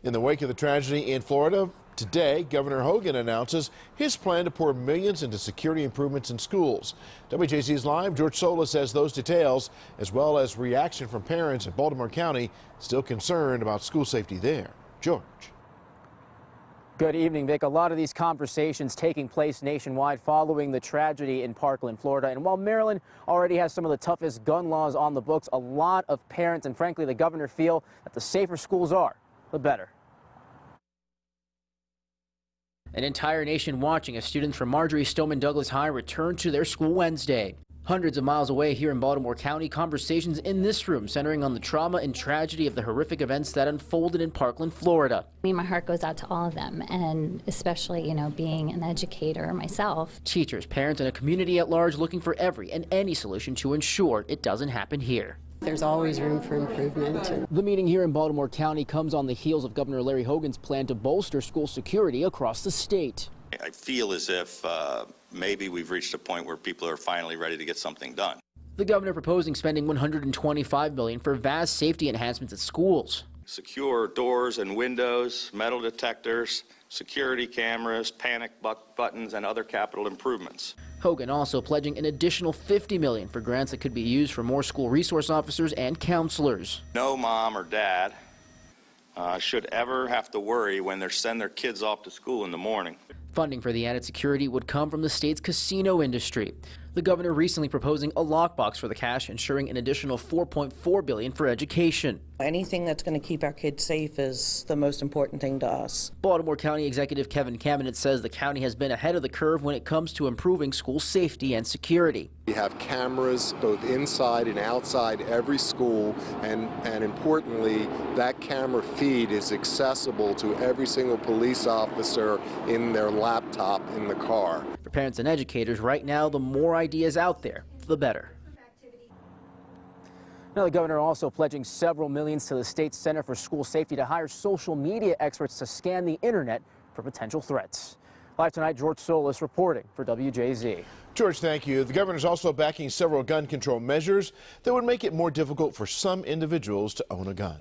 In the wake of the tragedy in Florida, today, Governor Hogan announces his plan to pour millions into security improvements in schools. WJZ's Live, Jorge Sola says those details, as well as reaction from parents in Baltimore County, still concerned about school safety there. George. Good evening, Vic. A lot of these conversations taking place nationwide following the tragedy in Parkland, Florida. And while Maryland already has some of the toughest gun laws on the books, a lot of parents and frankly the governor feel that the safer schools are, the better. An entire nation watching as students from Marjorie Stoneman Douglas High return to their school Wednesday. Hundreds of miles away here in Baltimore County, conversations in this room centering on the trauma and tragedy of the horrific events that unfolded in Parkland, Florida. My heart goes out to all of them, and especially, being an educator myself. Teachers, parents, and a community at large looking for every and any solution to ensure it doesn't happen here. There's always room for improvement. The meeting here in Baltimore County comes on the heels of Governor Larry Hogan's plan to bolster school security across the state. I feel as if maybe we've reached a point where people are finally ready to get something done. The governor proposing spending $125 million for vast safety enhancements at schools. Secure doors and windows, metal detectors, security cameras, panic buttons, and other capital improvements. Hogan also pledging an additional $50 million for grants that could be used for more school resource officers and counselors. No mom or dad should ever have to worry when they send their kids off to school in the morning. Funding for the added security would come from the state's casino industry. The governor recently proposing a lockbox for the cash, ensuring an additional $4.4 billion for education. Anything that's going to keep our kids safe is the most important thing to us. Baltimore County Executive Kevin Cabinet says the county has been ahead of the curve when it comes to improving school safety and security. We have cameras both inside and outside every school, and importantly, that camera feed is accessible to every single police officer in their laptop in the car. For parents and educators, right now, the more ideas out there, the better. Now, the governor also pledging several millions to the state's Center for School Safety to hire social media experts to scan the internet for potential threats. Live tonight, Jorge Sola reporting for WJZ. George, thank you. The governor's also backing several gun control measures that would make it more difficult for some individuals to own a gun.